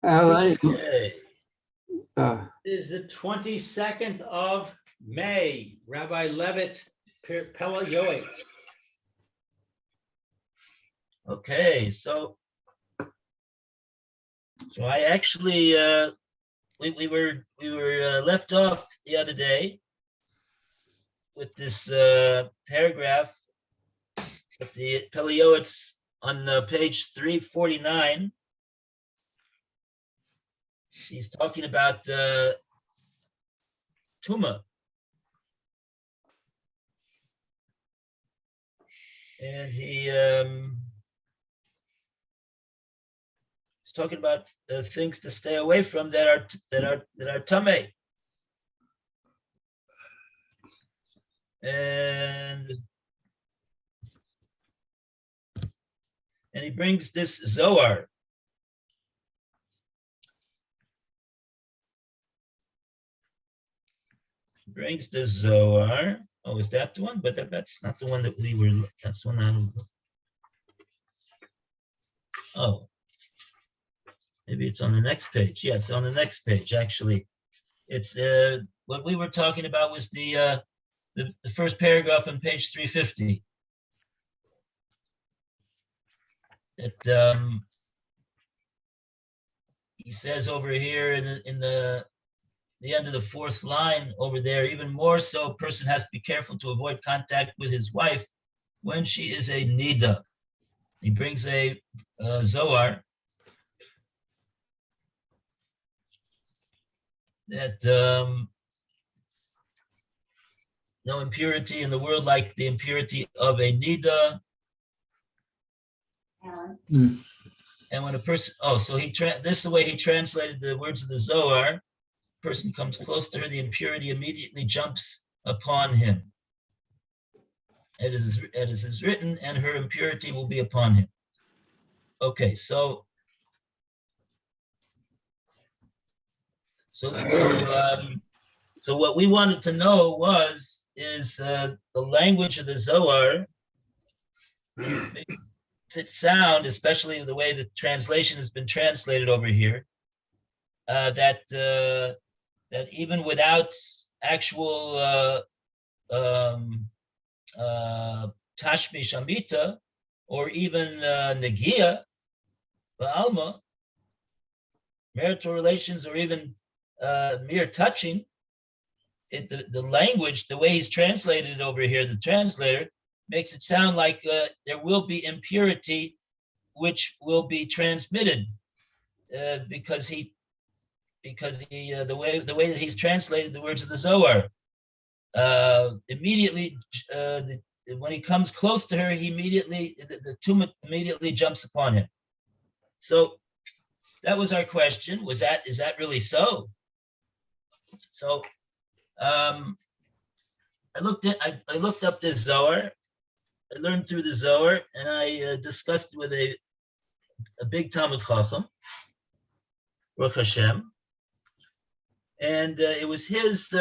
All right. Okay. Is the 22nd of May, Rabbi Levitt, Pele Yoetz. Okay, so I actually we were left off the other day with this paragraph with the Pele Yoetz on page 349. He's talking about Tuma. And he's talking about things to stay away from that are tamei. And he brings this Zohar. Brings the Zohar. Oh, is that the one? But that's not the one that we were. That's one I don't. Oh, maybe it's on the next page. Yeah, it's on the next page. Actually, it's what we were talking about was the first paragraph on page 350. That he says over here in the end of the fourth line over there, even more so, a person has to be careful to avoid contact with his wife when she is a nida. He brings a Zohar that no impurity in the world like the impurity of a nida. And when a person, so this is the way he translated the words of the Zohar. Person comes close to her, the impurity immediately jumps upon him. It is written, and her impurity will be upon him. Okay, so what we wanted to know is the language of the Zohar. Makes it sound, especially the way the translation has been translated over here, that even without actual tashmish amita or even negia, ba'alma, marital relations, or even mere touching, the language, the way he's translated it over here, the translator makes it sound like there will be impurity, which will be transmitted because the way that he's translated the words of the Zohar. Immediately, when he comes close to her, the tumah immediately jumps upon him. So that was our question. Is that really so? So I looked up this Zohar. I learned through the Zohar, and I discussed with a big Talmud Chacham, Baruch Hashem, and it was his.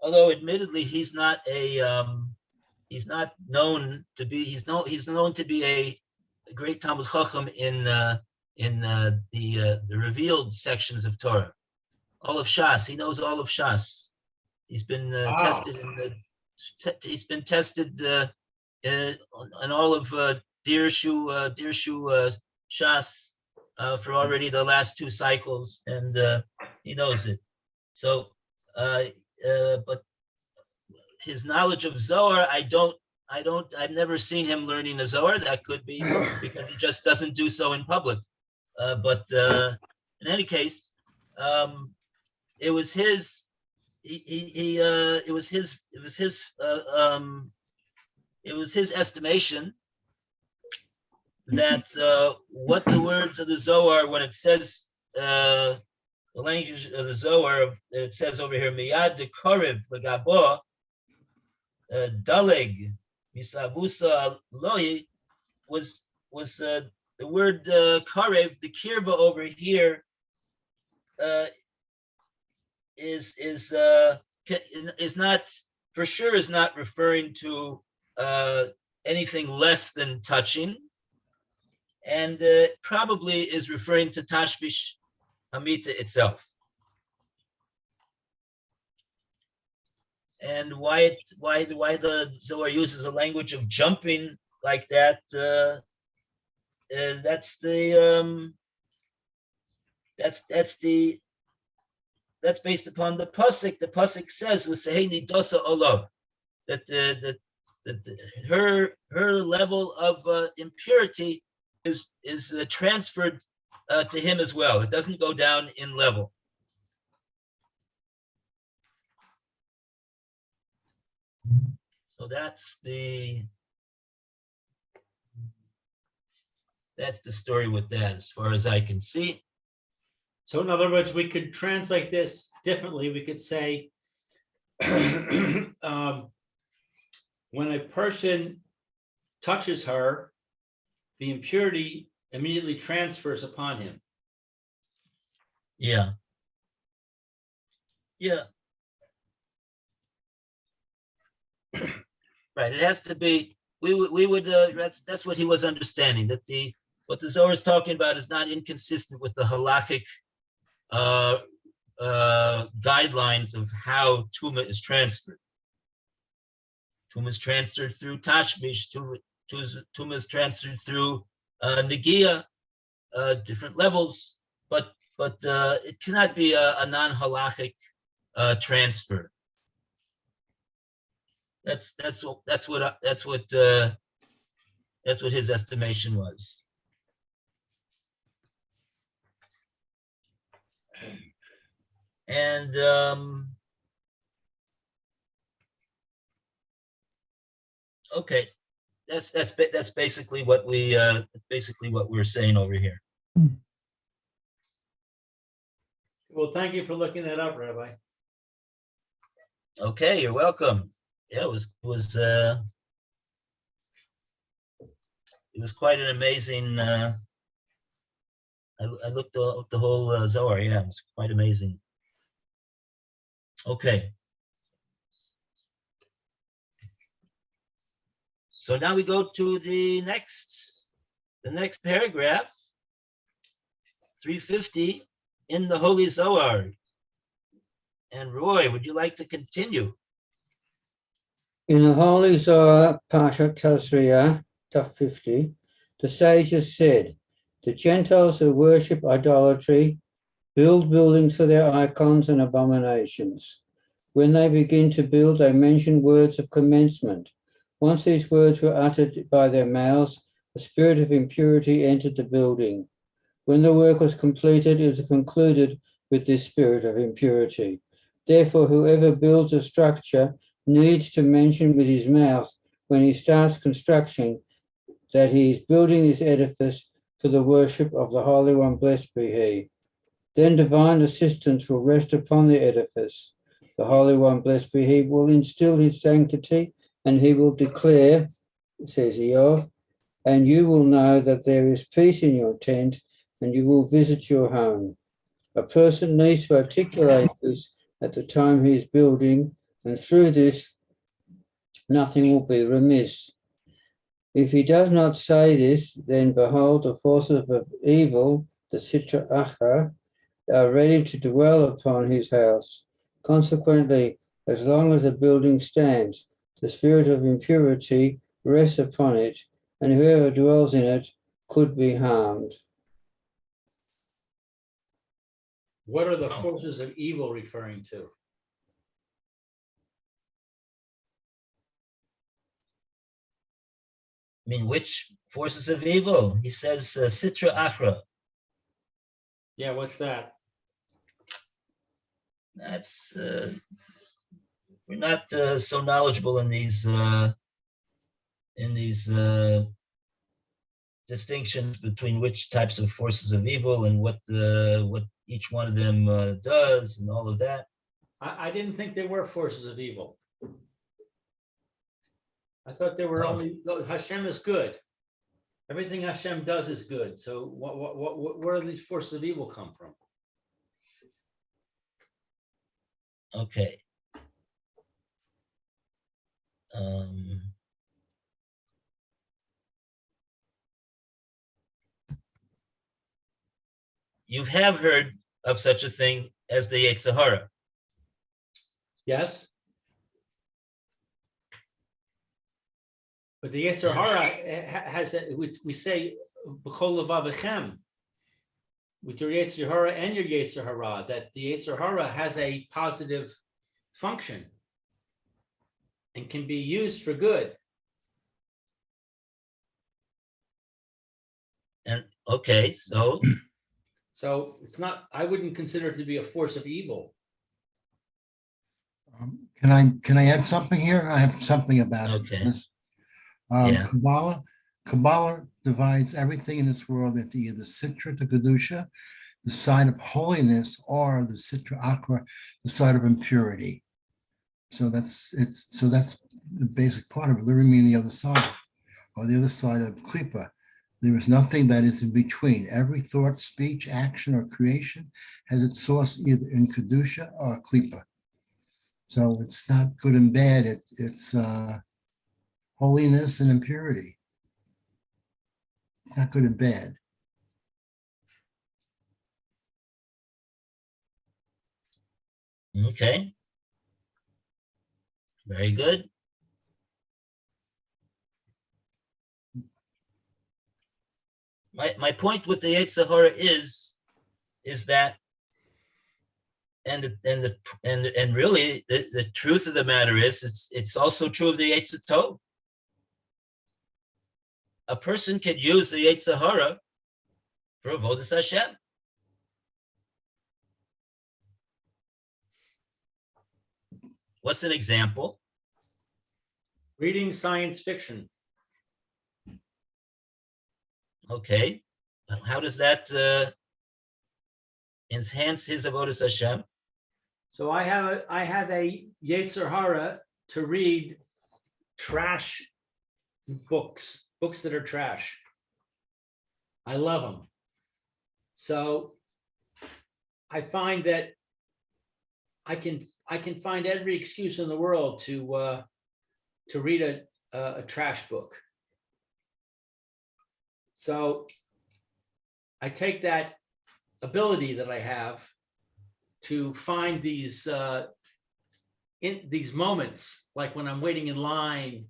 Although admittedly he's known to be a great Talmud Chacham in the revealed sections of Torah, all of Shas. He knows all of Shas. He's been tested he's been tested on all of Dirshu Shas for already the last 2 cycles, and he knows it. So, but his knowledge of Zohar, I've never seen him learning a Zohar. That could be because he just doesn't do so in public. But in any case, it was his. It was his estimation that what the words of the Zohar, when it says the language of the Zohar, it says over here, miyad de korev legabo daleg misabusa lohi, was the word korev, the kirva over here is not for sure, is not referring to anything less than touching, and probably is referring to Tashbish Hamita itself. And why the Zohar uses a language of jumping like that? That's based upon the pasuk. The pasuk says "V'seheni dosa olav," that her level of impurity is transferred to him as well. It doesn't go down in level. So that's the story with that, as far as I can see. So in other words, we could translate this differently. We could say, when a person touches her, the impurity immediately transfers upon him. Yeah. Right. It has to be. We would. That's what he was understanding. That what the Zohar is talking about is not inconsistent with the halachic guidelines of how tuma is transferred. Tuma is transferred through tashmish. Tuma is transferred through negia, different levels, but it cannot be a non-halachic transfer. That's what his estimation was. And okay, that's basically what we're saying over here. Well, thank you for looking that up, Rabbi. Okay, you're welcome. Yeah, it was quite an amazing. I looked at the whole Zohar. Yeah, it was quite amazing. Okay. So now we go to the next paragraph, 350 in the Holy Zohar. And Roy, would you like to continue? In the Holy Zohar, Parshat Tazria, Daf 50, the sages said, the Gentiles who worship idolatry build buildings for their icons and abominations. When they begin to build, they mention words of commencement. Once these words were uttered by their mouths, the spirit of impurity entered the building. When the work was completed, it was concluded with this spirit of impurity. Therefore, whoever builds a structure needs to mention with his mouth when he starts construction that he is building this edifice for the worship of the Holy One, blessed be he. Then divine assistance will rest upon the edifice. The Holy One, blessed be he, will instill his sanctity, and he will declare, says Eov, and you will know that there is peace in your tent, and you will visit your home. A person needs to articulate this at the time he is building, and through this, nothing will be remiss. If he does not say this, then behold, the forces of evil, the Sitra Achra, are ready to dwell upon his house. Consequently, as long as the building stands, the spirit of impurity rests upon it, and whoever dwells in it could be harmed. What are the forces of evil referring to? I mean, which forces of evil? He says Sitra Achra. Yeah, what's that? That's we're not so knowledgeable in these distinctions between which types of forces of evil and what each one of them does and all of that. I didn't think there were forces of evil. I thought there were only, Hashem is good. Everything Hashem does is good. So where do these forces of evil come from? Okay. you have heard of such a thing as the Yetzer Hara. Yes. But the Yetzer Hara has, we say, b'chol levavechem, with your Yetzer Hara and your Yetzer Hara, that the Yetzer Hara has a positive function and can be used for good. And okay, so it's not, I wouldn't consider it to be a force of evil. Can I add something here? I have something about it. Okay. This, Yeah. Kabbalah divides everything in this world into either Sitra to Kedusha, the side of holiness, or the Sitra Akra, the side of impurity. So that's the basic part of it. Literally meaning the other side, or the other side of Klippa. There is nothing that is in between. Every thought, speech, action, or creation has its source either in Kedusha or Klippa. So it's not good and bad. It's holiness and impurity. It's not good and bad. Okay. Very good. My point with the Yetzer Hara is that, and really the truth of the matter is it's also true of the Yetzer Tov. A person could use the Yetzer Hara for avodas Hashem. What's an example? Reading science fiction. Okay, how does that enhance his avodas Hashem? So I have a Yetzer Hara to read trash books that are trash. I love them. So I find that I can find every excuse in the world to read a trash book. So I take that ability that I have to find these in these moments, like when I'm waiting in line,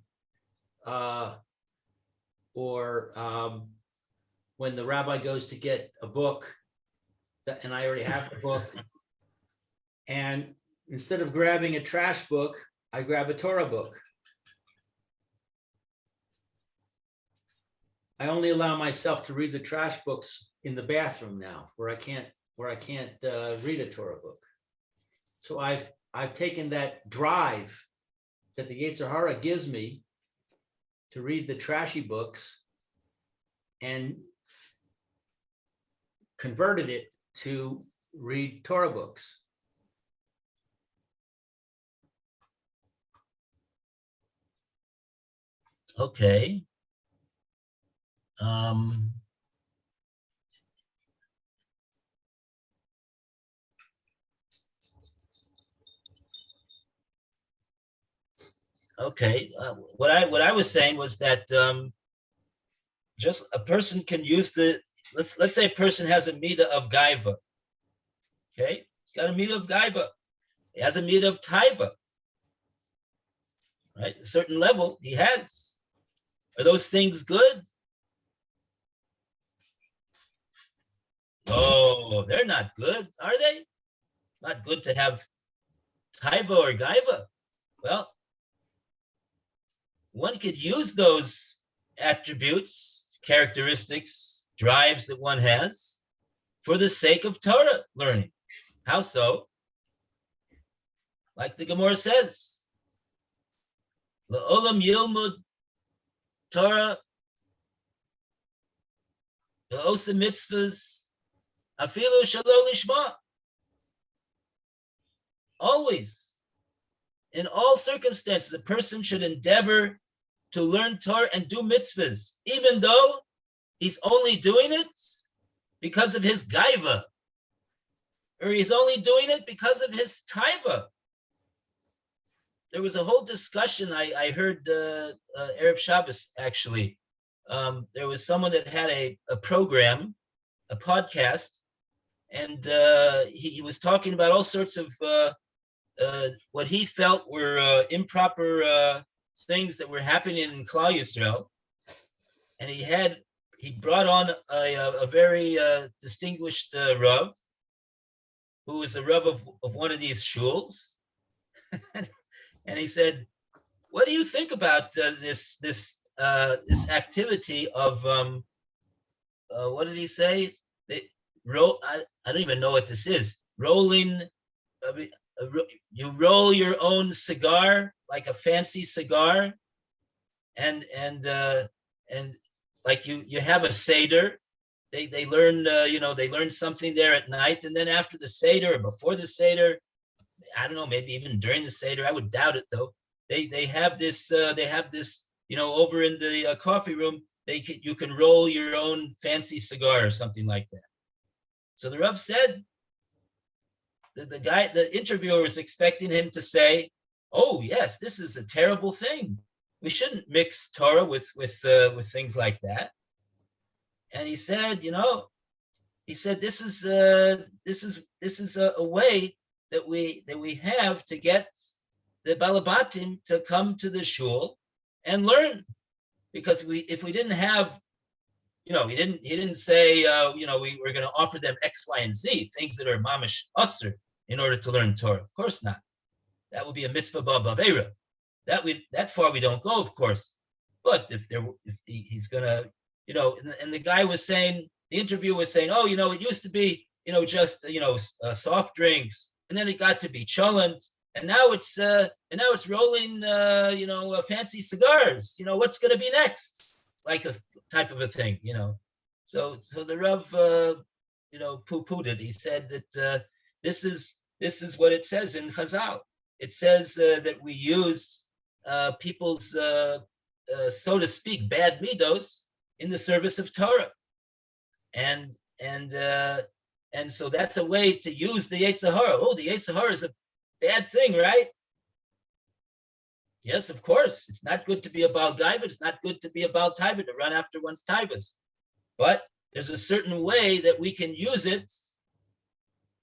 or when the rabbi goes to get a book, and I already have the book, and instead of grabbing a trash book, I grab a Torah book. I only allow myself to read the trash books in the bathroom now, where I can't read a Torah book. So I've taken that drive that the Yetzer Hara gives me to read the trashy books and converted it to read Torah books. Okay. Okay. What I was saying was that just a person can use the, let's say a person has a midah of gaiva. Okay, he's got a midah of gaiva. He has a midah of taiva. Right, a certain level he has. Are those things good? Oh, they're not good, are they? Not good to have taiva or gaiva. Well, one could use those attributes, characteristics, drives that one has for the sake of Torah learning. How so? Like the Gemara says, L'olam yilmud Torah, L'osa mitzvahs, afilu shelo lishma. Always, in all circumstances, a person should endeavor to learn Torah and do mitzvahs, even though he's only doing it because of his gaiva, or he's only doing it because of his taiva. There was a whole discussion I heard Erev Shabbos, actually. There was someone that had a program, a podcast, and he was talking about all sorts of what he felt were improper things that were happening in Klal Yisrael, and he brought on a very distinguished Rav, who was the Rav of one of these shuls, and he said, "What do you think about this activity of what did he say? They roll. I don't even know what this is. Rolling. You roll your own cigar, like a fancy cigar, and like you have a seder. They learn they learn something there at night, and then after the seder or before the seder, I don't know, maybe even during the seder. I would doubt it though. They have this over in the coffee room. You can roll your own fancy cigar or something like that." So the Rav said, the interviewer was expecting him to say, "Oh yes, this is a terrible thing. We shouldn't mix Torah with things like that." And he said, this is a way that we have to get the Balabatim to come to the shul and learn, because if we didn't have, he didn't say, we were going to offer them X, Y, and Z, things that are mamish usr in order to learn Torah. Of course not. That would be a mitzvah b'avera. That far we don't go, of course. But if he's going to, and the guy was saying, the interviewer was saying, "Oh, it used to be, just soft drinks, and then it got to be cholent, and now it's rolling, fancy cigars. What's going to be next?" Like a type of a thing, So the Rav, poo-pooed it. He said that this is what it says in Chazal. It says that we use people's, so to speak, bad midos in the service of Torah, and so that's a way to use the Yetzer Hara. Oh, the Yetzer Hara is a bad thing, right? Yes, of course. It's not good to be a Baal Gaiva. It's not good to be a Baal Taiva, to run after one's Taivas. But there's a certain way that we can use it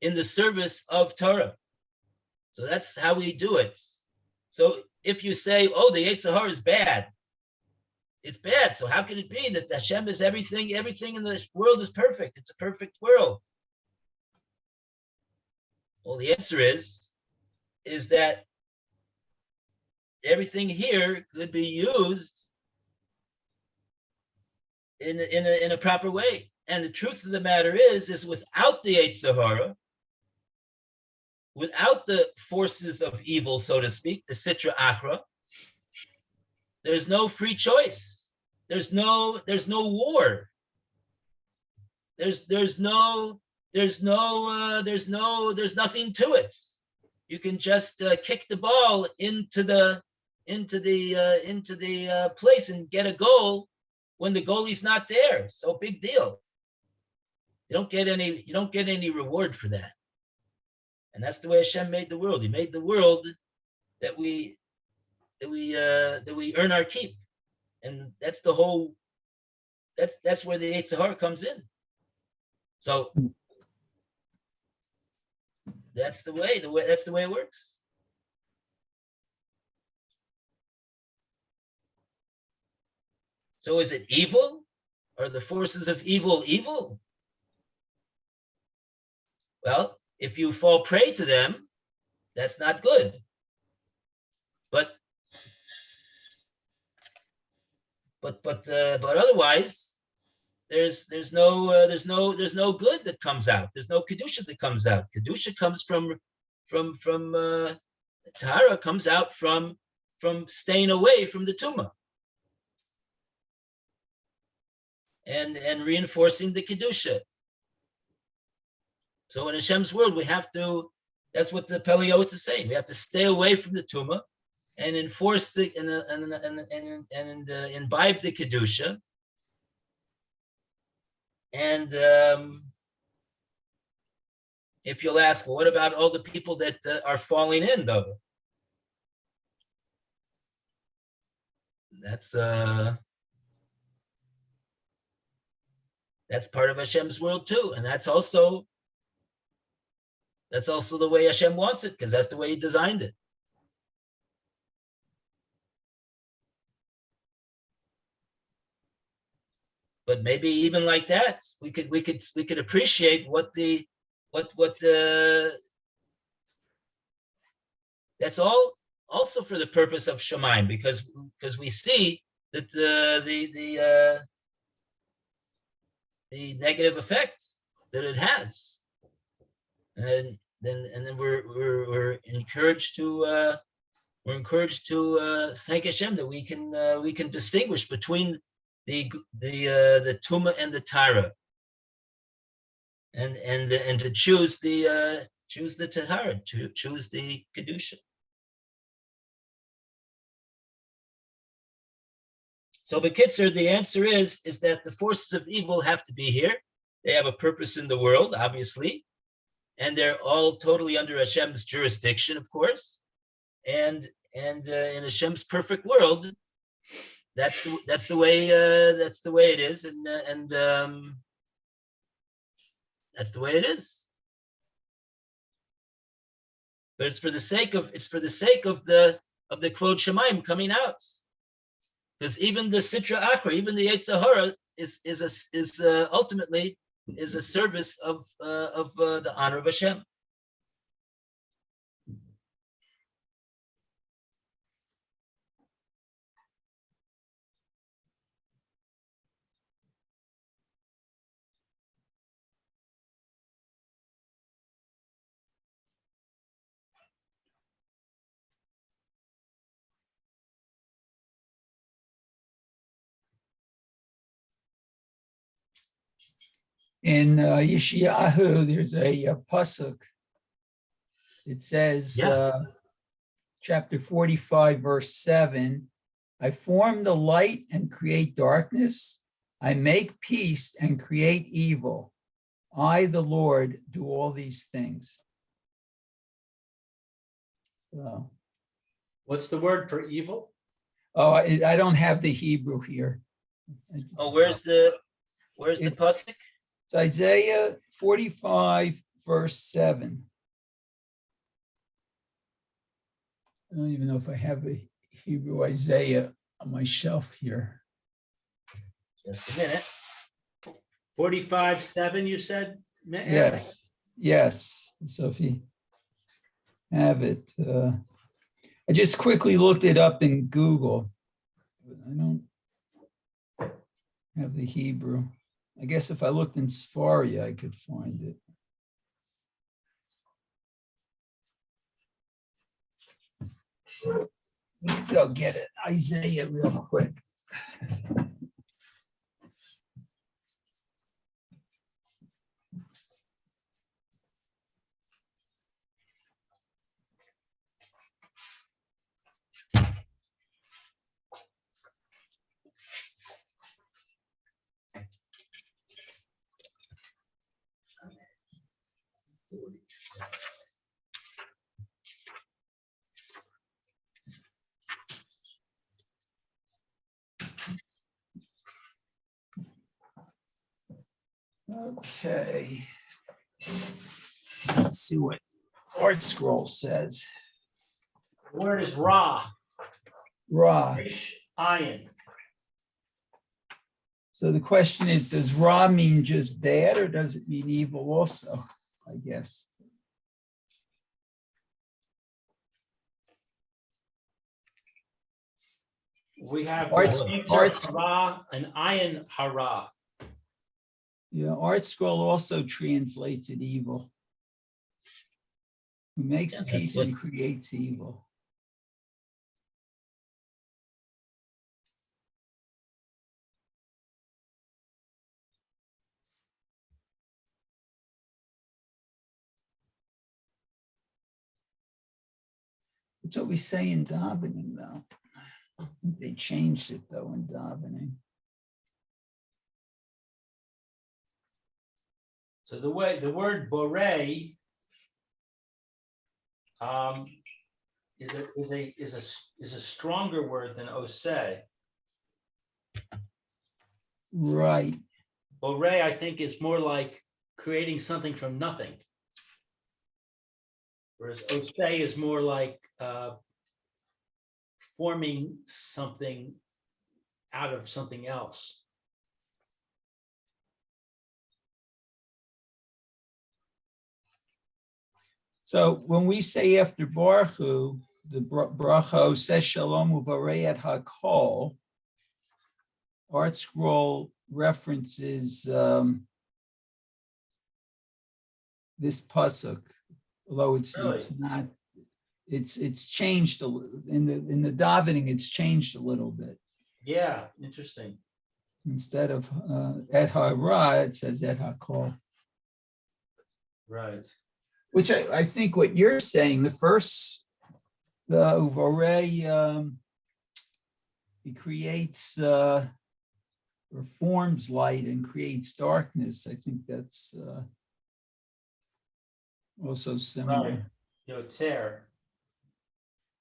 in the service of Torah. So that's how we do it. So if you say, "Oh, the Yetzer Hara is bad," it's bad. So how can it be that Hashem is everything in the world is perfect? It's a perfect world. Well, the answer is that everything here could be used in a proper way. And the truth of the matter is without the Yetzer Hara, without the forces of evil, so to speak, the Sitra Achra, there's no free choice. There's no war. There's nothing to it. You can just kick the ball into the place and get a goal when the goalie's not there. So big deal. You don't get any reward for that. And that's the way Hashem made the world. He made the world that we earn our keep. And that's the whole, that's where the Yetzer Hara comes in. So that's the way it works. So is it evil? Are the forces of evil? Well, if you fall prey to them, that's not good. But otherwise, there's no good that comes out. There's no kedusha that comes out. Kedusha comes from tahara comes out from staying away from the tumah and reinforcing the kedusha. So in Hashem's world, we have to. That's what the Pele Yoetz is saying. We have to stay away from the tumah and enforce and imbibe the kedusha. And if you'll ask, well, what about all the people that are falling in, though? That's part of Hashem's world too, and that's also That's also the way Hashem wants it, because that's the way he designed it. But maybe even like that, we could appreciate what the that's all also for the purpose of Shemaim, because we see that the negative effect that it has, and then we're encouraged to thank Hashem that we can distinguish between the Tuma and the Tara, and to choose the Tahara, to choose the Kedusha. So B'Kitzer, the answer is that the forces of evil have to be here. They have a purpose in the world, obviously, and they're all totally under Hashem's jurisdiction, of course. And in Hashem's perfect world, that's the way it is, and that's the way it is. But it's for the sake of the quote Shemaim coming out. Because even the Sitra Achra, even the Yetzer Hara is ultimately a service of the honor of Hashem. In Yeshayahu, there's a pasuk. It says, Yeah. chapter 45, verse 7, I form the light and create darkness. I make peace and create evil. I, the Lord, do all these things. So, What's the word for evil? oh, I don't have the Hebrew here. Oh, where's the pasuk? It's Isaiah 45, verse 7. I don't even know if I have a Hebrew Isaiah on my shelf here. Just a minute. 45:7, you said? Yes. So if you have it, I just quickly looked it up in Google. But I don't have the Hebrew. I guess if I looked in Safari, I could find it. Let's go get it. Isaiah real quick. Okay. Let's see what Art Scroll says. The word is Ra, Ra. iron. So the question is, does Ra mean just bad or does it mean evil also? I guess. We have Arts- Ra and Ayin Hara. Yeah, Art Scroll also translates it evil. Who makes Yeah, that's peace what- and creates evil. That's what we say in davening, though. I think they changed it, though, in davening. So the word borei is a stronger word than oseh. Right. Borei, I think, is more like creating something from nothing. Whereas osei is more like forming something out of something else. So when we say after Baruch Hu, the bracha says Shalom uvarei hakol, Art Scroll references this pasuk, although it's not, it's changed a little in the davening. It's changed a little bit. Yeah, interesting. Instead of et hara, it says et hakol. Right. Which I think what you're saying, the first, the uvarei, he creates or forms light and creates darkness. I think that's also similar. Right. Yotzer.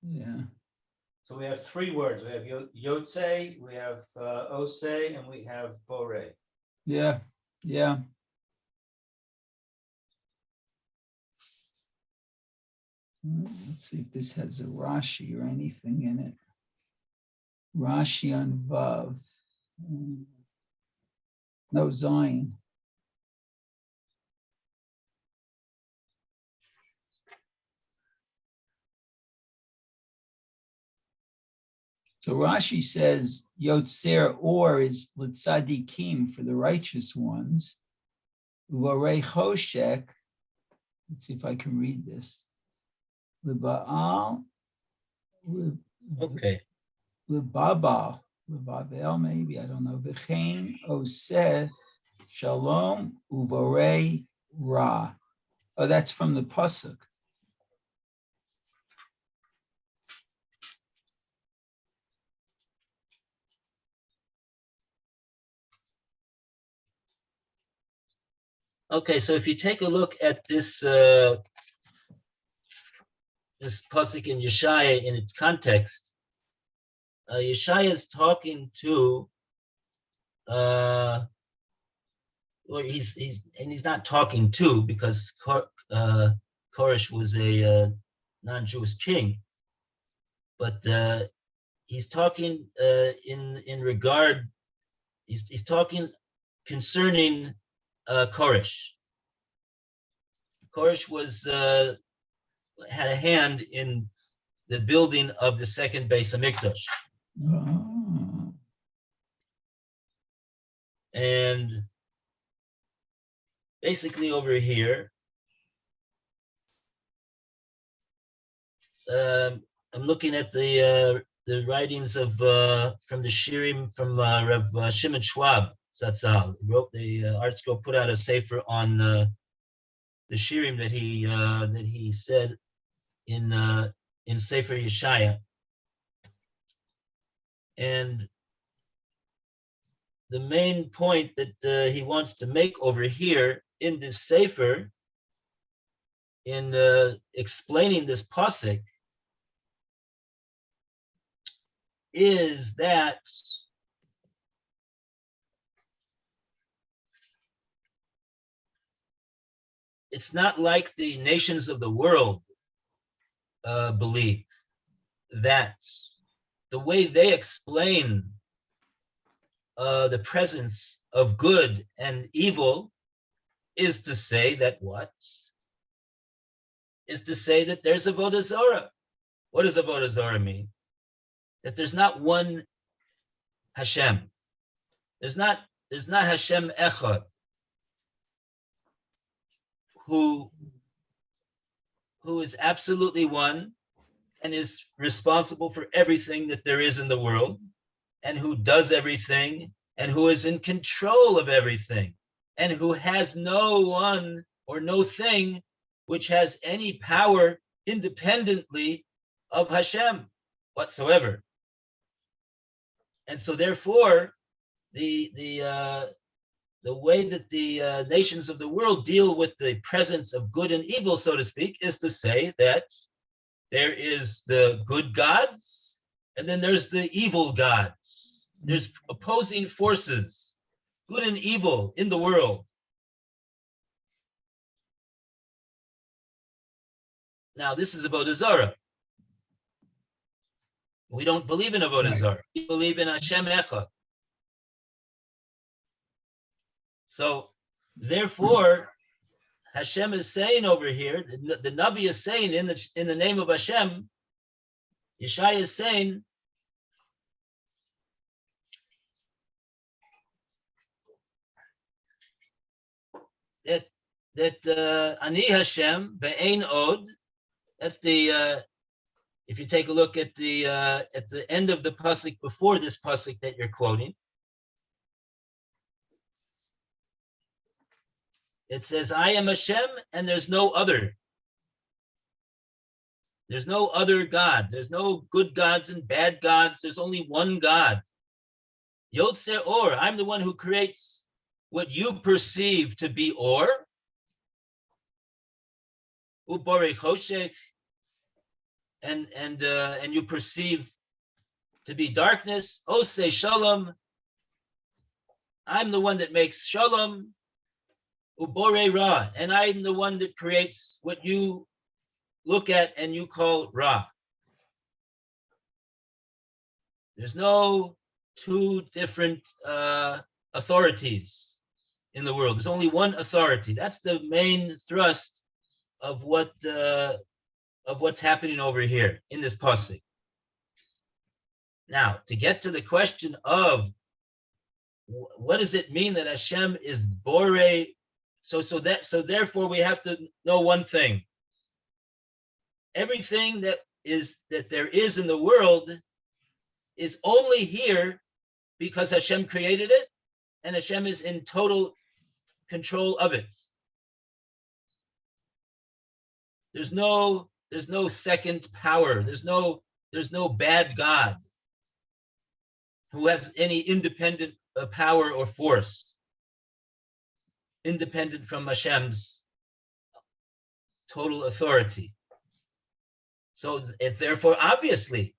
Yeah. So we have three words. We have Yotze, we have Osei, and we have Bore. Yeah. Yeah. Let's see if this has a Rashi or anything in it. Rashi on Vav. No Zion. So Rashi says Yotzer or is Litzadikim for the righteous ones. Uvarei Choshek. Let's see if I can read this. Libaal. Okay. Libabal. Libabel, maybe, I don't know. V'chein oseh shalom uvarei ra. Oh, that's from the pasuk. Okay, so if you take a look at this this pasuk in Yeshaya in its context, Yeshaya is talking to well, he's not talking to, because Koresh was a non-Jewish king, but he's talking in regard. He's talking concerning Koresh. Koresh was had a hand in the building of the second Beis Hamikdash, Oh. and basically over here, I'm looking at the writings of from the Shirim from Rav Shimon Schwab Zatzal. He wrote the Art Scroll, put out a sefer on the Shirim that he said in Sefer Yeshaya, and the main point that he wants to make over here in this sefer, in explaining this pasuk, is that it's not like the nations of the world believe, that the way they explain the presence of good and evil is to say that what? Is to say that there's avodah zarah. What does avodah zarah mean? That there's not one Hashem. There's not Hashem Echad who is absolutely one and is responsible for everything that there is in the world, and who does everything, and who is in control of everything, and who has no one or no thing which has any power independently of Hashem whatsoever. And so therefore, the way that the nations of the world deal with the presence of good and evil, so to speak, is to say that there is the good gods, and then there's the evil gods. There's opposing forces, good and evil, in the world. Now, this is Avodah Zarah. We don't believe in Avodah Right. Zarah. We believe in Hashem Echad. So, therefore, Hashem is saying over here, the Navi is saying in the name of Hashem, Yeshaya is saying that Ani Hashem ve'ein od. That's the if you take a look at the end of the pasuk before this pasuk that you're quoting, it says, "I am Hashem, and there's no other." There's no other God. There's no good gods and bad gods. There's only one God. Yotzer Or. I'm the one who creates what you perceive to be Or. Ubore Choshech. And you perceive to be darkness. Ose Shalom. I'm the one that makes Shalom. Ubore Ra. And I'm the one that creates what you look at and you call Ra. There's no two different authorities in the world. There's only one authority. That's the main thrust of what's happening over here in this pasuk. Now, to get to the question of what does it mean that Hashem is Bore? So therefore we have to know one thing. Everything that there is in the world is only here because Hashem created it, and Hashem is in total control of it. There's no second power. There's no bad God who has any independent power or force, independent from Hashem's total authority. So therefore, obviously,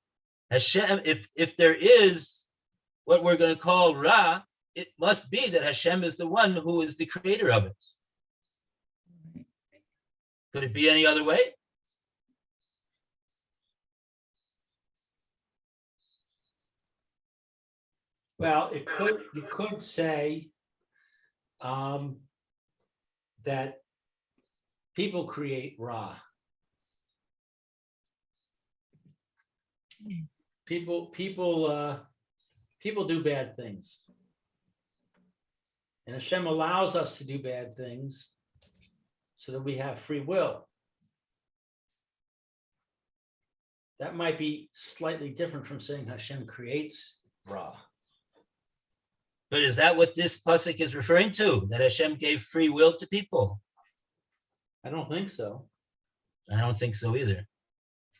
Hashem, if there is what we're going to call Ra, it must be that Hashem is the one who is the creator of it. Could it be any other way? Well, you could say that people create Ra. People do bad things. And Hashem allows us to do bad things so that we have free will. That might be slightly different from saying Hashem creates Ra. But is that what this pasuk is referring to? That Hashem gave free will to people? I don't think so. I don't think so either.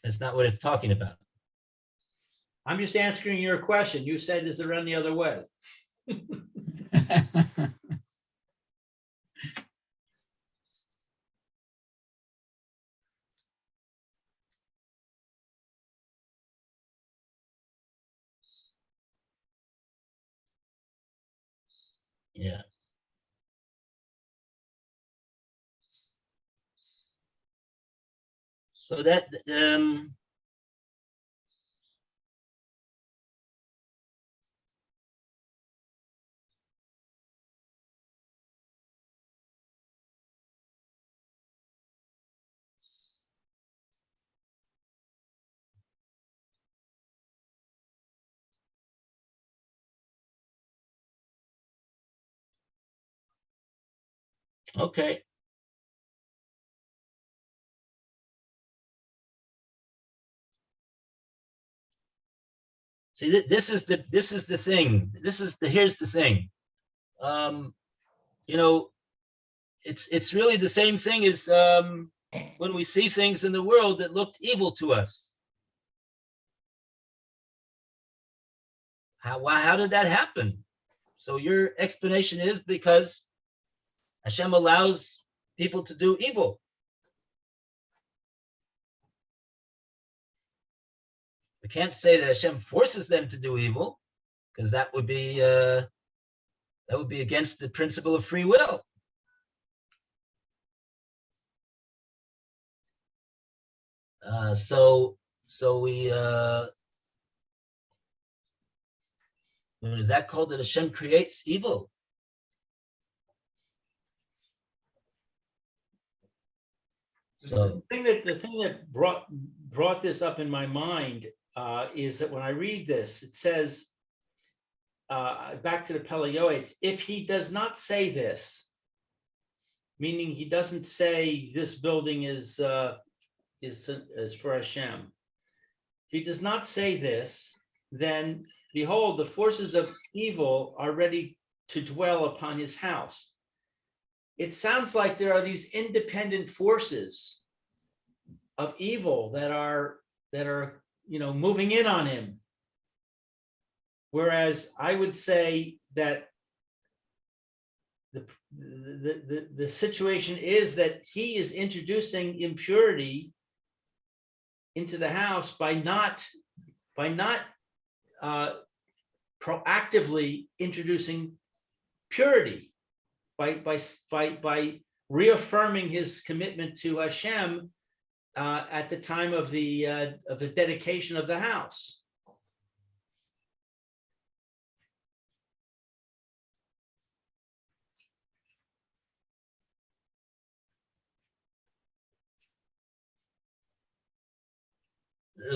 That's not what it's talking about. I'm just answering your question. You said, is there any other way? Yeah. So that okay. See, this is the thing. Here's the thing. It's really the same thing as when we see things in the world that looked evil to us. How did that happen? So your explanation is because Hashem allows people to do evil. We can't say that Hashem forces them to do evil, because that would be against the principle of free will. So we, what is that called? That Hashem creates evil. So The thing that brought this up in my mind is that when I read this, it says, back to the Pele Yoetz, if he does not say this, meaning he doesn't say this building is for Hashem. If he does not say this, then behold, the forces of evil are ready to dwell upon his house. It sounds like there are these independent forces of evil that are moving in on him. Whereas I would say that the situation is that he is introducing impurity into the house by not proactively introducing purity, by reaffirming his commitment to Hashem at the time of the dedication of the house.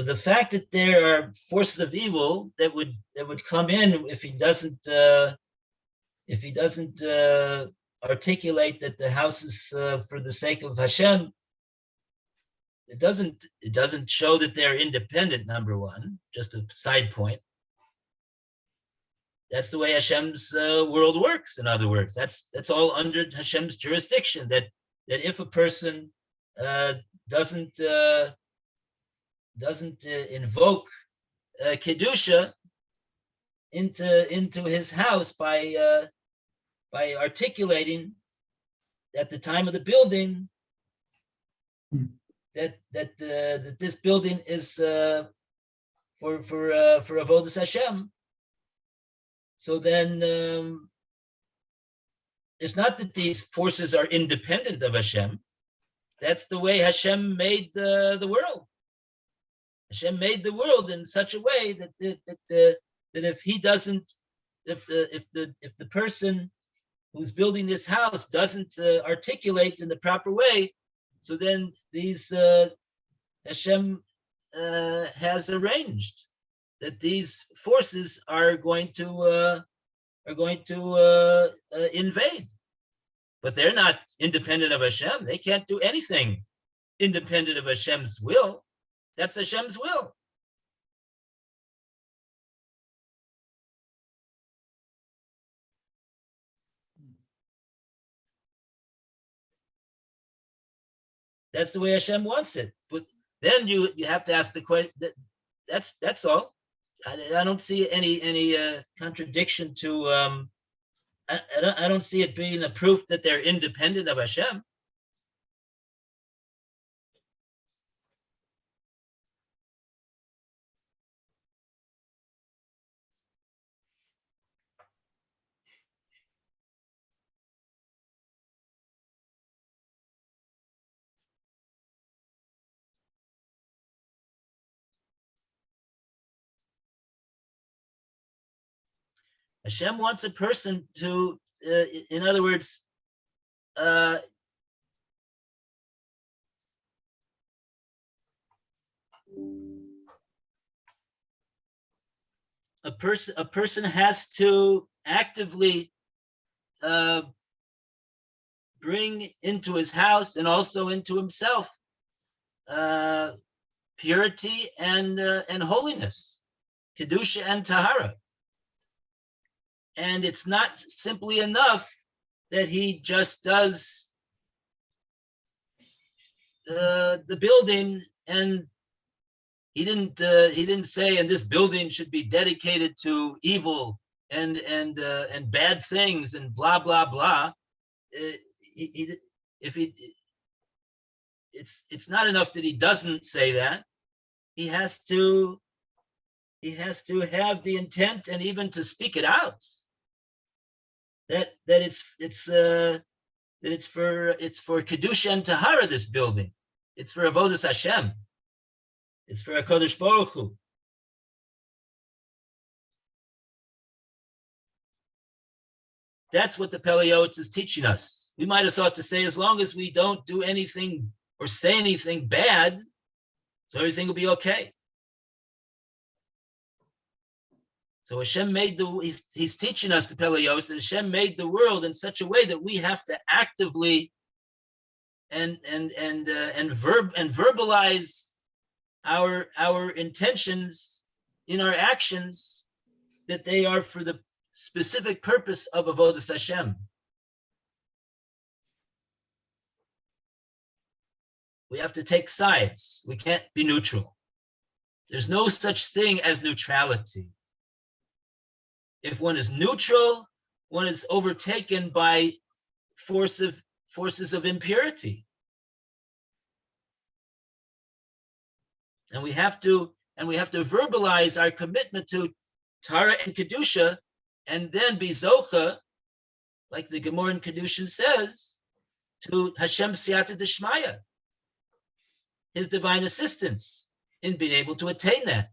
the fact that there are forces of evil that would come in if he doesn't articulate that the house is for the sake of Hashem, it doesn't show that they're independent. Number one, just a side point. That's the way Hashem's world works. In other words, that's all under Hashem's jurisdiction. That if a person doesn't invoke kedusha into his house by articulating at the time of the building that this building is for avodas Hashem. So then it's not that these forces are independent of Hashem. That's the way Hashem made the world. Hashem made the world in such a way that if he doesn't, if the person who's building this house doesn't articulate in the proper way, so then these Hashem has arranged that these forces are going to invade, but they're not independent of Hashem. They can't do anything independent of Hashem's will. That's Hashem's will. That's the way Hashem wants it. But then you have to ask the question. That's all. I don't see any contradiction to. I don't see it being a proof that they're independent of Hashem. Hashem wants a person to, in other words, a person has to actively bring into his house and also into himself purity and holiness, kedusha and tahara. And it's not simply enough that he just does the building, and he didn't say, and this building should be dedicated to evil and bad things and blah blah blah. It's not enough that he doesn't say that. He has to have the intent and even to speak it out. That it's for kedusha and tahara. This building, it's for avodas Hashem. It's for HaKadosh Baruch Hu. That's what the Pele Yoetz is teaching us. We might have thought to say, as long as we don't do anything or say anything bad, so everything will be okay. So Hashem made he's teaching us, the Pele Yoetz, that Hashem made the world in such a way that we have to actively and verbalize our intentions in our actions, that they are for the specific purpose of Avodas Hashem. We have to take sides. We can't be neutral. There's no such thing as neutrality. If one is neutral, one is overtaken by forces of impurity. And we have to verbalize our commitment to Tara and Kedusha, and then be Zocha, like the Gemara in Kedushin says, to Hashem Siyata Deshmaya, his divine assistance in being able to attain that.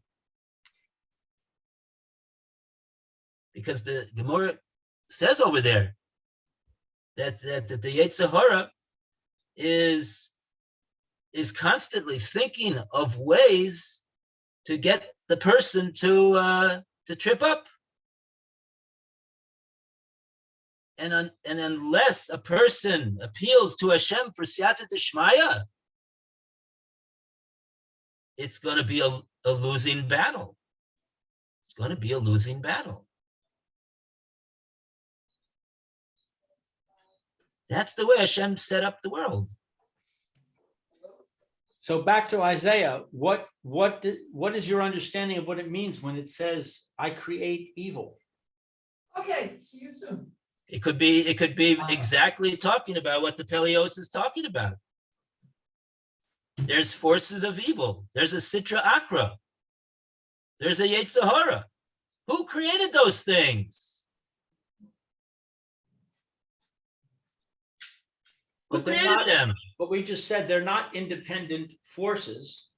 Because the Gemara says over there that the Yetzer Hara is constantly thinking of ways to get the person to trip up. And unless a person appeals to Hashem for Siyata Deshmaya, it's going to be a losing battle. It's going to be a losing battle. That's the way Hashem set up the world. So back to Isaiah, what is your understanding of what it means when it says, I create evil? Okay, see you soon. It could be exactly talking about what the Pele Yoetz is talking about. There's forces of evil. There's a Sitra Akra. There's a Yetzer Hara. Who created those things? Who created them? But we just said they're not independent forces.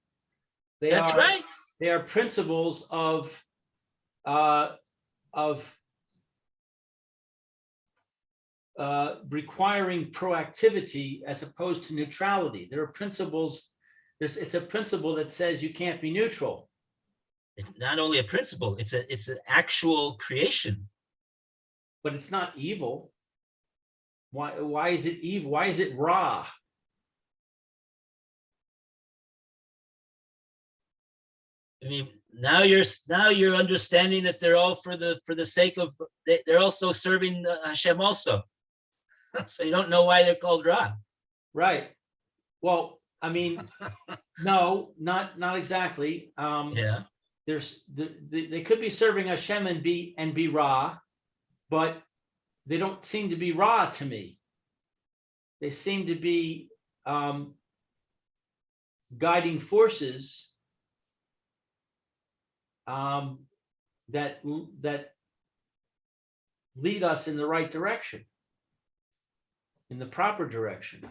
That's right. They are principles of requiring proactivity as opposed to neutrality. There are principles. It's a principle that says you can't be neutral. It's not only a principle; it's an actual creation. But it's not evil. Why is it evil? Why is it Ra? I mean, now you're understanding that they're all for the sake of, they're also serving Hashem also. So you don't know why they're called Ra. Right. Well, I mean, no, not exactly. Yeah. They could be serving Hashem and be Ra, but they don't seem to be Ra to me. They seem to be guiding forces that lead us in the right direction, in the proper direction.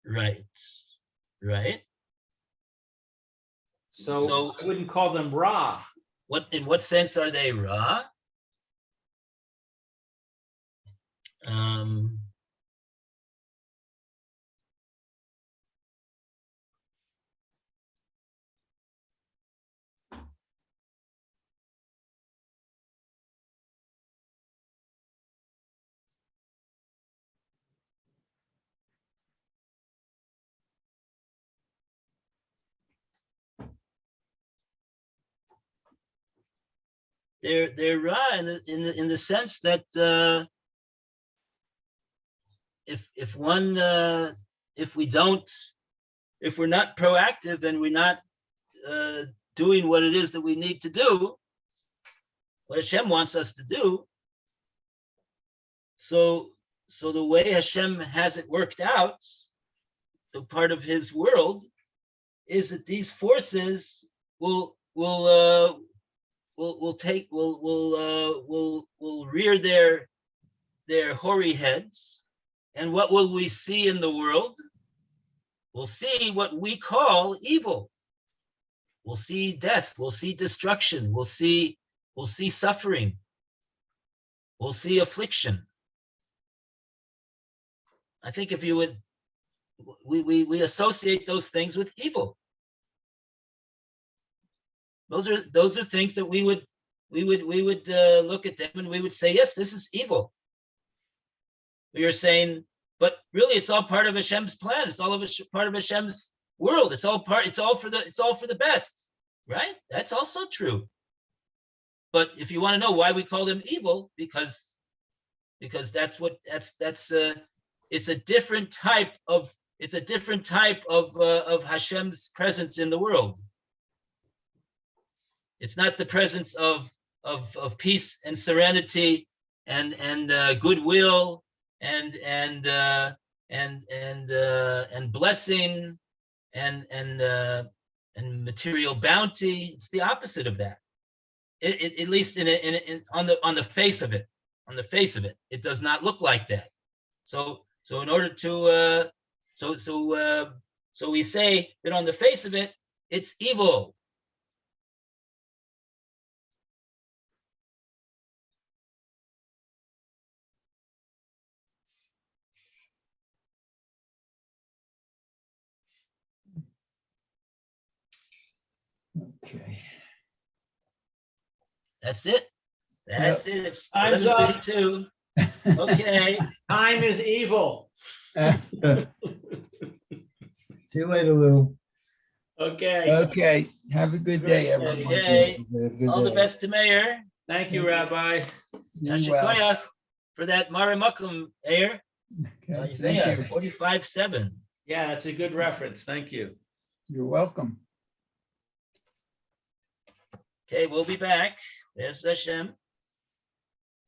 Right. So I wouldn't call them Ra. In what sense are they Ra? They're Ra in the sense that if we're not proactive and we're not doing what it is that we need to do, what Hashem wants us to do, so the way Hashem has it worked out, the part of His world, is that these forces will rear their hoary heads, and what will we see in the world? we'll see what we call evil. We'll see death, we'll see destruction, we'll see suffering, we'll see affliction. I think if you would, we associate those things with evil. Those are things that we would look at them and we would say, yes, this is evil. We are saying, but really, it's all part of Hashem's plan. It's all part of Hashem's world. It's all for the best, right? That's also true. But if you want to know why we call them evil, because it's a different type of Hashem's presence in the world. It's not the presence of peace and serenity and goodwill and blessing and material bounty. It's the opposite of that. At least on the face of it. On the face of it, it does not look like that. So in order to so we say that on the face of it, it's evil. Okay. That's it. That's it. It's Time's up. 11:32. Okay. Time is evil. See you later, Lou. Okay. Okay. Have a good day, everyone. Okay. Have a good All the day. best to Mayor. Thank you, Rabbi. You're Yasher well. koyach for that Marimakum Mayor. Okay, Isaiah thank you. 45:7. Yeah, that's a good reference. Thank you. You're welcome. Okay, we'll be back. There's Hashem.